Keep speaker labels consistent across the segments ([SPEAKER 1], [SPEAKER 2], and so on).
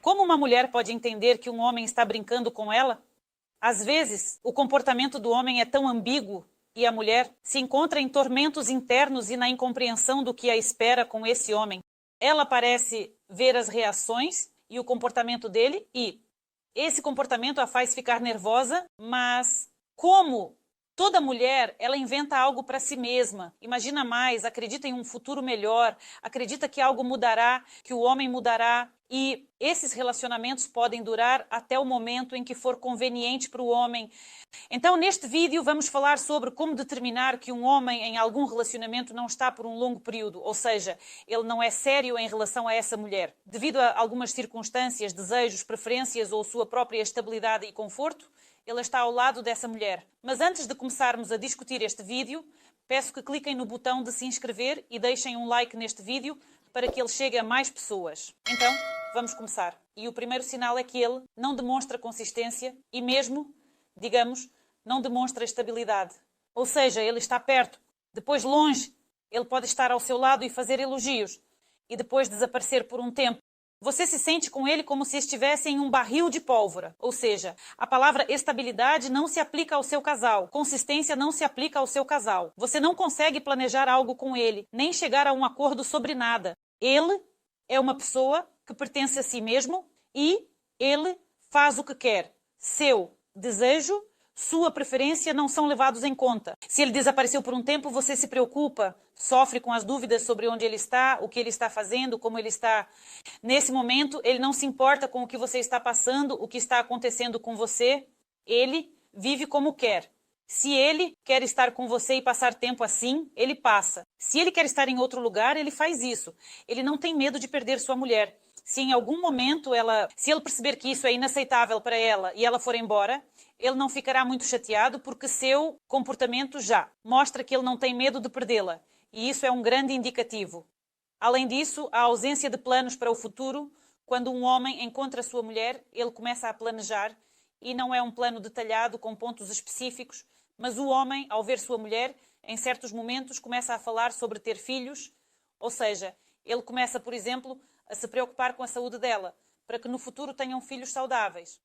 [SPEAKER 1] Como uma mulher pode entender que um homem está brincando com ela? Às vezes, o comportamento do homem é tão ambíguo e a mulher se encontra em tormentos internos e na incompreensão do que a espera com esse homem. Ela parece ver as reações e o comportamento dele e esse comportamento a faz ficar nervosa, mas como toda mulher, ela inventa algo para si mesma, imagina mais, acredita em um futuro melhor, acredita que algo mudará, que o homem mudará. E esses relacionamentos podem durar até o momento em que for conveniente para o homem. Então, neste vídeo, vamos falar sobre como determinar que um homem em algum relacionamento não está por um longo período, ou seja, ele não é sério em relação a essa mulher. Devido a algumas circunstâncias, desejos, preferências ou sua própria estabilidade e conforto, ele está ao lado dessa mulher. Mas antes de começarmos a discutir este vídeo, peço que cliquem no botão de se inscrever e deixem um like neste vídeo para que ele chegue a mais pessoas. Então, vamos começar. E o primeiro sinal é que ele não demonstra consistência e mesmo, digamos, não demonstra estabilidade. Ou seja, ele está perto, depois longe, ele pode estar ao seu lado e fazer elogios e depois desaparecer por um tempo. Você se sente com ele como se estivesse em um barril de pólvora. Ou seja, a palavra estabilidade não se aplica ao seu casal. Consistência não se aplica ao seu casal. Você não consegue planejar algo com ele, nem chegar a um acordo sobre nada. Ele é uma pessoa que pertence a si mesmo e ele faz o que quer. Seu desejo, sua preferência não são levados em conta. Se ele desapareceu por um tempo, você se preocupa, sofre com as dúvidas sobre onde ele está, o que ele está fazendo, como ele está. Nesse momento, ele não se importa com o que você está passando, o que está acontecendo com você. Ele vive como quer. Se ele quer estar com você e passar tempo assim, ele passa. Se ele quer estar em outro lugar, ele faz isso. Ele não tem medo de perder sua mulher. Se em algum momento se ele perceber que isso é inaceitável para ela e ela for embora, ele não ficará muito chateado porque seu comportamento já mostra que ele não tem medo de perdê-la. E isso é um grande indicativo. Além disso, a ausência de planos para o futuro, quando um homem encontra sua mulher, ele começa a planejar e não é um plano detalhado com pontos específicos, mas o homem, ao ver sua mulher, em certos momentos começa a falar sobre ter filhos, ou seja, ele começa, por exemplo, a se preocupar com a saúde dela, para que no futuro tenham filhos saudáveis.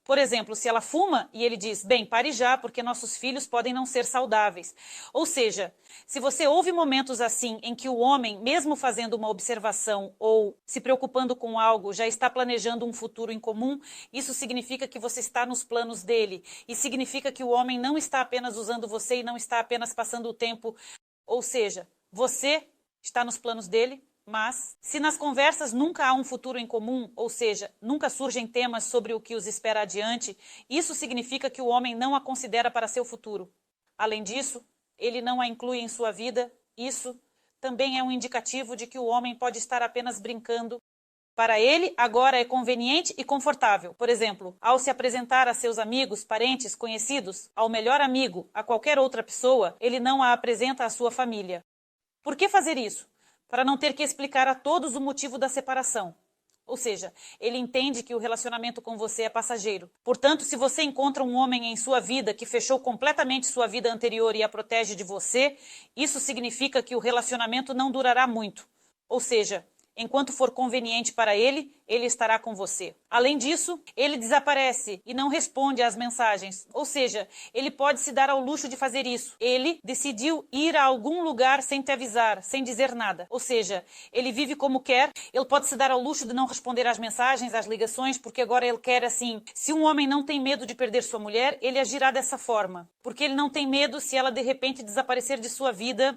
[SPEAKER 1] Por exemplo, se ela fuma e ele diz, bem, pare já, porque nossos filhos podem não ser saudáveis. Ou seja, se você ouve momentos assim em que o homem, mesmo fazendo uma observação ou se preocupando com algo, já está planejando um futuro em comum, isso significa que você está nos planos dele. E significa que o homem não está apenas usando você e não está apenas passando o tempo. Ou seja, você está nos planos dele. Mas, se nas conversas nunca há um futuro em comum, ou seja, nunca surgem temas sobre o que os espera adiante, isso significa que o homem não a considera para seu futuro. Além disso, ele não a inclui em sua vida. Isso também é um indicativo de que o homem pode estar apenas brincando. Para ele, agora é conveniente e confortável. Por exemplo, ao se apresentar a seus amigos, parentes, conhecidos, ao melhor amigo, a qualquer outra pessoa, ele não a apresenta à sua família. Por que fazer isso? Para não ter que explicar a todos o motivo da separação. Ou seja, ele entende que o relacionamento com você é passageiro. Portanto, se você encontra um homem em sua vida que fechou completamente sua vida anterior e a protege de você, isso significa que o relacionamento não durará muito. Ou seja, enquanto for conveniente para ele, ele estará com você. Além disso, ele desaparece e não responde às mensagens. Ou seja, ele pode se dar ao luxo de fazer isso. Ele decidiu ir a algum lugar sem te avisar, sem dizer nada. Ou seja, ele vive como quer. Ele pode se dar ao luxo de não responder às mensagens, às ligações, porque agora ele quer assim. Se um homem não tem medo de perder sua mulher, ele agirá dessa forma. Porque ele não tem medo se ela de repente desaparecer de sua vida.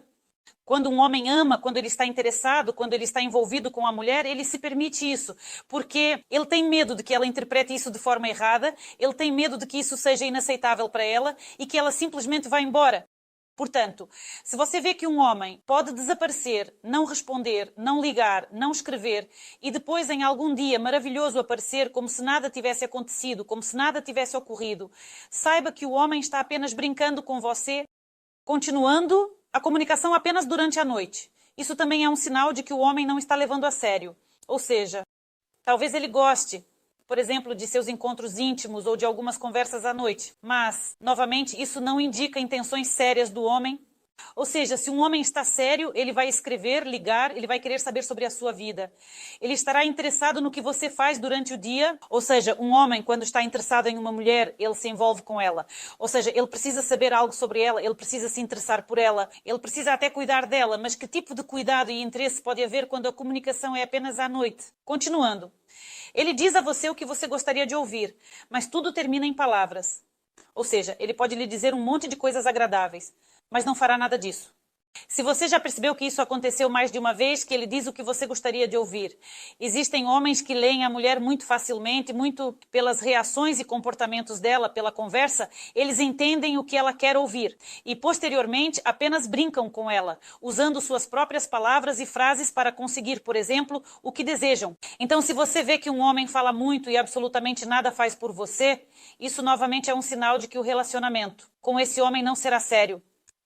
[SPEAKER 1] Quando um homem ama, quando ele está interessado, quando ele está envolvido com a mulher, ele se permite isso, porque ele tem medo de que ela interprete isso de forma errada, ele tem medo de que isso seja inaceitável para ela e que ela simplesmente vá embora. Portanto, se você vê que um homem pode desaparecer, não responder, não ligar, não escrever e depois em algum dia maravilhoso aparecer como se nada tivesse acontecido, como se nada tivesse ocorrido, saiba que o homem está apenas brincando com você, continuando a comunicação apenas durante a noite. Isso também é um sinal de que o homem não está levando a sério. Ou seja, talvez ele goste, por exemplo, de seus encontros íntimos ou de algumas conversas à noite. Mas, novamente, isso não indica intenções sérias do homem. Ou seja, se um homem está sério, ele vai escrever, ligar, ele vai querer saber sobre a sua vida. Ele estará interessado no que você faz durante o dia. Ou seja, um homem, quando está interessado em uma mulher, ele se envolve com ela. Ou seja, ele precisa saber algo sobre ela, ele precisa se interessar por ela, ele precisa até cuidar dela. Mas que tipo de cuidado e interesse pode haver quando a comunicação é apenas à noite? Continuando. Ele diz a você o que você gostaria de ouvir, mas tudo termina em palavras. Ou seja, ele pode lhe dizer um monte de coisas agradáveis, mas não fará nada disso. Se você já percebeu que isso aconteceu mais de uma vez, que ele diz o que você gostaria de ouvir. Existem homens que leem a mulher muito facilmente, muito pelas reações e comportamentos dela, pela conversa, eles entendem o que ela quer ouvir. E, posteriormente, apenas brincam com ela, usando suas próprias palavras e frases para conseguir, por exemplo, o que desejam. Então, se você vê que um homem fala muito e absolutamente nada faz por você, isso novamente é um sinal de que o relacionamento com esse homem não será sério.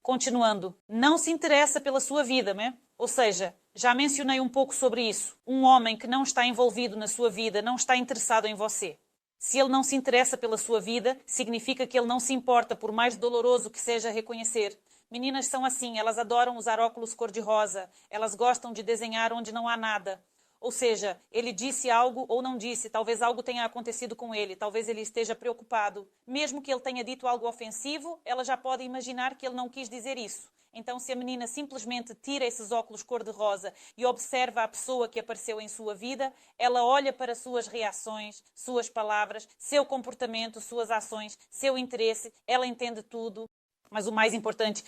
[SPEAKER 1] Continuando, não se interessa pela sua vida, né? Ou seja, já mencionei um pouco sobre isso. Um homem que não está envolvido na sua vida, não está interessado em você. Se ele não se interessa pela sua vida, significa que ele não se importa, por mais doloroso que seja reconhecer. Meninas são assim, elas adoram usar óculos cor-de-rosa, elas gostam de desenhar onde não há nada. Ou seja, ele disse algo ou não disse, talvez algo tenha acontecido com ele, talvez ele esteja preocupado. Mesmo que ele tenha dito algo ofensivo, ela já pode imaginar que ele não quis dizer isso. Então, se a menina simplesmente tira esses óculos cor-de-rosa e observa a pessoa que apareceu em sua vida, ela olha para suas reações, suas palavras, seu comportamento, suas ações, seu interesse, ela entende tudo. Mas o mais importante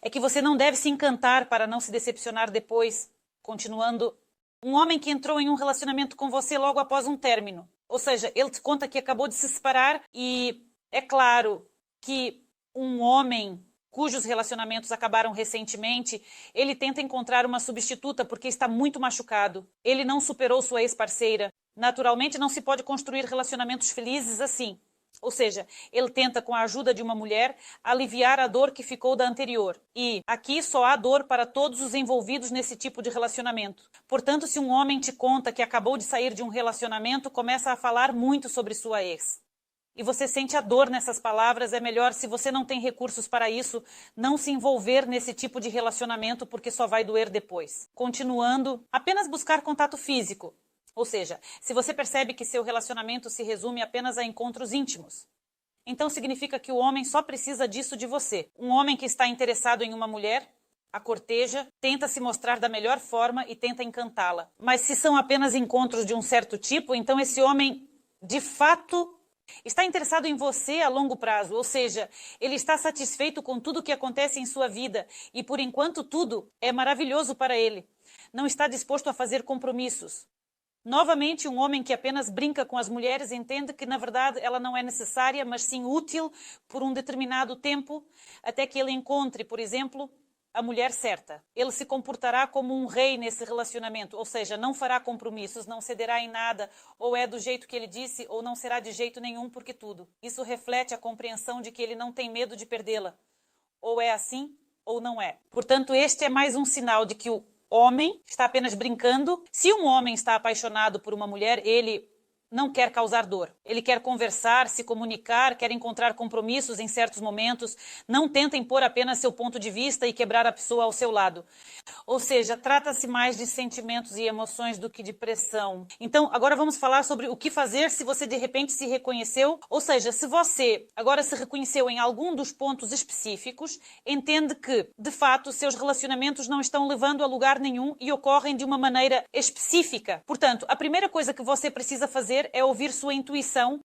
[SPEAKER 1] é que você não deve se encantar para não se decepcionar depois. Continuando, um homem que entrou em um relacionamento com você logo após um término. Ou seja, ele te conta que acabou de se separar e é claro que um homem cujos relacionamentos acabaram recentemente, ele tenta encontrar uma substituta porque está muito machucado. Ele não superou sua ex-parceira. Naturalmente, não se pode construir relacionamentos felizes assim. Ou seja, ele tenta, com a ajuda de uma mulher, aliviar a dor que ficou da anterior. E aqui só há dor para todos os envolvidos nesse tipo de relacionamento. Portanto, se um homem te conta que acabou de sair de um relacionamento, começa a falar muito sobre sua ex. E você sente a dor nessas palavras, é melhor, se você não tem recursos para isso, não se envolver nesse tipo de relacionamento, porque só vai doer depois. Continuando, apenas buscar contato físico. Ou seja, se você percebe que seu relacionamento se resume apenas a encontros íntimos, então significa que o homem só precisa disso de você. Um homem que está interessado em uma mulher, a corteja, tenta se mostrar da melhor forma e tenta encantá-la. Mas se são apenas encontros de um certo tipo, então esse homem, de fato, está interessado em você a longo prazo. Ou seja, ele está satisfeito com tudo que acontece em sua vida e, por enquanto, tudo é maravilhoso para ele. Não está disposto a fazer compromissos. Novamente, um homem que apenas brinca com as mulheres entende que, na verdade, ela não é necessária, mas sim útil por um determinado tempo, até que ele encontre, por exemplo, a mulher certa. Ele se comportará como um rei nesse relacionamento, ou seja, não fará compromissos, não cederá em nada, ou é do jeito que ele disse, ou não será de jeito nenhum, porque tudo. Isso reflete a compreensão de que ele não tem medo de perdê-la. Ou é assim, ou não é. Portanto, este é mais um sinal de que o homem está apenas brincando. Se um homem está apaixonado por uma mulher, ele não quer causar dor. Ele quer conversar, se comunicar, quer encontrar compromissos em certos momentos. Não tenta impor apenas seu ponto de vista e quebrar a pessoa ao seu lado. Ou seja, trata-se mais de sentimentos e emoções do que de pressão. Então, agora vamos falar sobre o que fazer se você de repente se reconheceu. Ou seja, se você agora se reconheceu em algum dos pontos específicos, entende que, de fato, seus relacionamentos não estão levando a lugar nenhum e ocorrem de uma maneira específica. Portanto, a primeira coisa que você precisa fazer é ouvir sua intuição.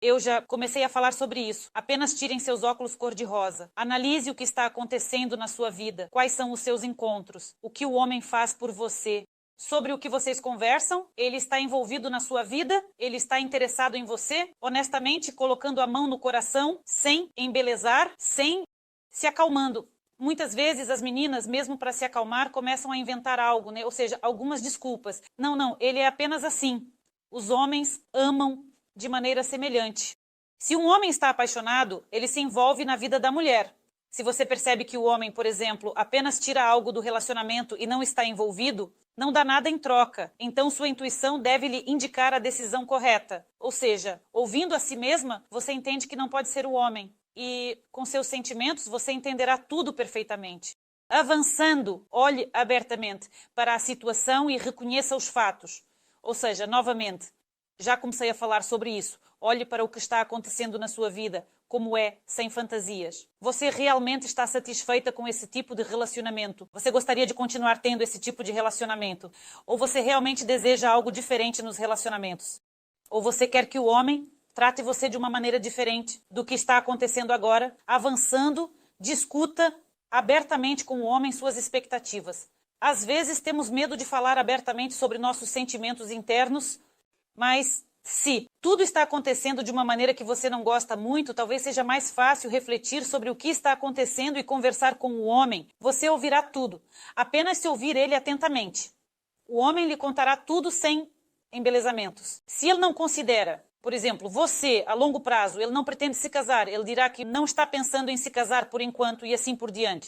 [SPEAKER 1] Eu já comecei a falar sobre isso. Apenas tirem seus óculos cor-de-rosa. Analise o que está acontecendo na sua vida. Quais são os seus encontros? O que o homem faz por você? Sobre o que vocês conversam? Ele está envolvido na sua vida? Ele está interessado em você? Honestamente, colocando a mão no coração, sem embelezar, sem se acalmando. Muitas vezes as meninas, mesmo para se acalmar, começam a inventar algo, né? Ou seja, algumas desculpas. Não, ele é apenas assim. Os homens amam de maneira semelhante. Se um homem está apaixonado, ele se envolve na vida da mulher. Se você percebe que o homem, por exemplo, apenas tira algo do relacionamento e não está envolvido, não dá nada em troca. Então sua intuição deve lhe indicar a decisão correta. Ou seja, ouvindo a si mesma, você entende que não pode ser o homem. E com seus sentimentos, você entenderá tudo perfeitamente. Avançando, olhe abertamente para a situação e reconheça os fatos. Ou seja, novamente, já comecei a falar sobre isso. Olhe para o que está acontecendo na sua vida, como é, sem fantasias. Você realmente está satisfeita com esse tipo de relacionamento? Você gostaria de continuar tendo esse tipo de relacionamento? Ou você realmente deseja algo diferente nos relacionamentos? Ou você quer que o homem trate você de uma maneira diferente do que está acontecendo agora? Avançando, discuta abertamente com o homem suas expectativas. Às vezes temos medo de falar abertamente sobre nossos sentimentos internos, mas se tudo está acontecendo de uma maneira que você não gosta muito, talvez seja mais fácil refletir sobre o que está acontecendo e conversar com o homem. Você ouvirá tudo, apenas se ouvir ele atentamente. O homem lhe contará tudo sem embelezamentos. Se ele não considera, por exemplo, você, a longo prazo, ele não pretende se casar, ele dirá que não está pensando em se casar por enquanto e assim por diante.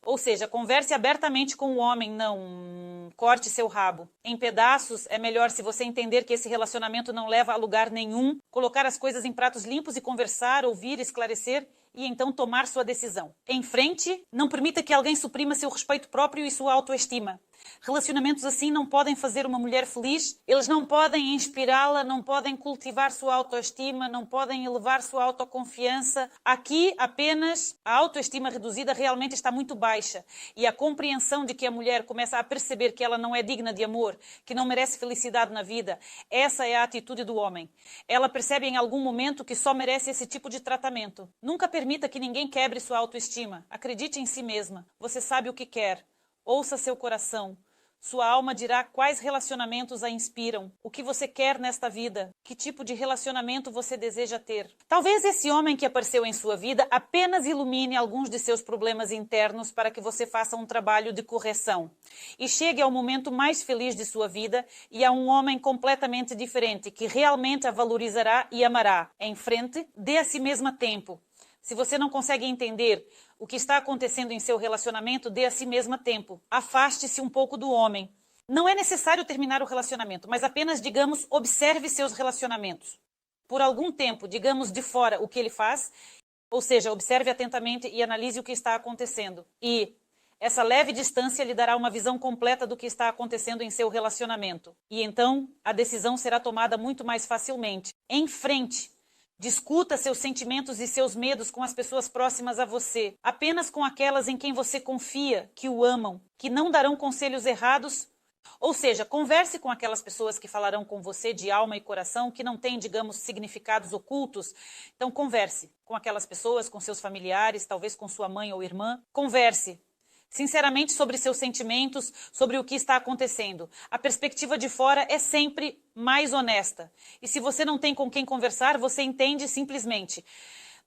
[SPEAKER 1] Ou seja, converse abertamente com o homem, não corte seu rabo. Em pedaços, é melhor, se você entender que esse relacionamento não leva a lugar nenhum, colocar as coisas em pratos limpos e conversar, ouvir, esclarecer e então tomar sua decisão. Em frente, não permita que alguém suprima seu respeito próprio e sua autoestima. Relacionamentos assim não podem fazer uma mulher feliz, eles não podem inspirá-la, não podem cultivar sua autoestima, não podem elevar sua autoconfiança. Aqui apenas a autoestima reduzida realmente está muito baixa e a compreensão de que a mulher começa a perceber que ela não é digna de amor, que não merece felicidade na vida, essa é a atitude do homem. Ela percebe em algum momento que só merece esse tipo de tratamento. Nunca permita que ninguém quebre sua autoestima. Acredite em si mesma. Você sabe o que quer. Ouça seu coração. Sua alma dirá quais relacionamentos a inspiram, o que você quer nesta vida, que tipo de relacionamento você deseja ter. Talvez esse homem que apareceu em sua vida apenas ilumine alguns de seus problemas internos para que você faça um trabalho de correção e chegue ao momento mais feliz de sua vida e a um homem completamente diferente que realmente a valorizará e amará. Em frente, dê a si mesma tempo. Se você não consegue entender o que está acontecendo em seu relacionamento, dê a si mesma tempo. Afaste-se um pouco do homem. Não é necessário terminar o relacionamento, mas apenas, digamos, observe seus relacionamentos. Por algum tempo, digamos, de fora o que ele faz, ou seja, observe atentamente e analise o que está acontecendo. E essa leve distância lhe dará uma visão completa do que está acontecendo em seu relacionamento. E então, a decisão será tomada muito mais facilmente. Em frente. Discuta seus sentimentos e seus medos com as pessoas próximas a você, apenas com aquelas em quem você confia, que o amam, que não darão conselhos errados. Ou seja, converse com aquelas pessoas que falarão com você de alma e coração, que não têm, digamos, significados ocultos. Então, converse com aquelas pessoas, com seus familiares, talvez com sua mãe ou irmã. Converse sinceramente sobre seus sentimentos, sobre o que está acontecendo. A perspectiva de fora é sempre mais honesta. E se você não tem com quem conversar, você entende simplesmente.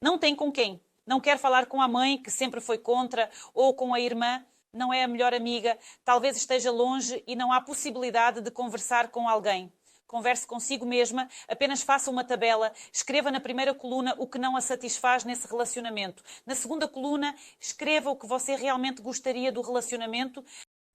[SPEAKER 1] Não tem com quem. Não quer falar com a mãe, que sempre foi contra, ou com a irmã, não é a melhor amiga, talvez esteja longe e não há possibilidade de conversar com alguém. Converse consigo mesma, apenas faça uma tabela, escreva na primeira coluna o que não a satisfaz nesse relacionamento. Na segunda coluna, escreva o que você realmente gostaria do relacionamento.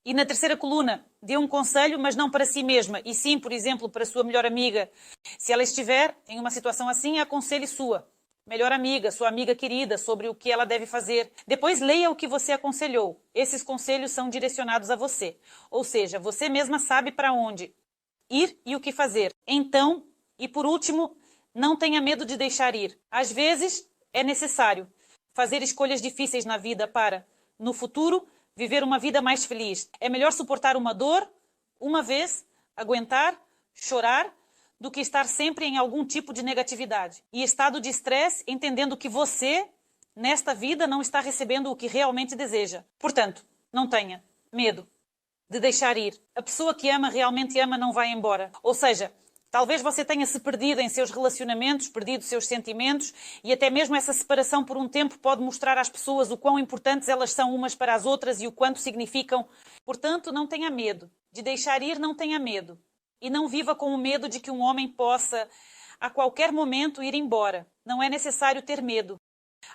[SPEAKER 1] E na terceira coluna, dê um conselho, mas não para si mesma, e sim, por exemplo, para a sua melhor amiga. Se ela estiver em uma situação assim, aconselhe sua melhor amiga, sua amiga querida, sobre o que ela deve fazer. Depois leia o que você aconselhou. Esses conselhos são direcionados a você. Ou seja, você mesma sabe para onde ir e o que fazer. Então, e por último, não tenha medo de deixar ir. Às vezes, é necessário fazer escolhas difíceis na vida para, no futuro, viver uma vida mais feliz. É melhor suportar uma dor, uma vez, aguentar, chorar, do que estar sempre em algum tipo de negatividade. E estado de estresse, entendendo que você, nesta vida, não está recebendo o que realmente deseja. Portanto, não tenha medo de deixar ir. A pessoa que ama, realmente ama, não vai embora. Ou seja, talvez você tenha se perdido em seus relacionamentos, perdido seus sentimentos, e até mesmo essa separação por um tempo pode mostrar às pessoas o quão importantes elas são umas para as outras e o quanto significam. Portanto, não tenha medo. De deixar ir, não tenha medo. E não viva com o medo de que um homem possa, a qualquer momento, ir embora. Não é necessário ter medo.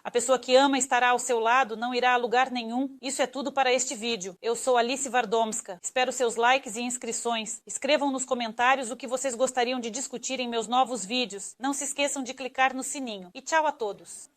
[SPEAKER 1] A pessoa que ama estará ao seu lado, não irá a lugar nenhum. Isso é tudo para este vídeo. Eu sou Alice Vardomska. Espero seus likes e inscrições. Escrevam nos comentários o que vocês gostariam de discutir em meus novos vídeos. Não se esqueçam de clicar no sininho. E tchau a todos!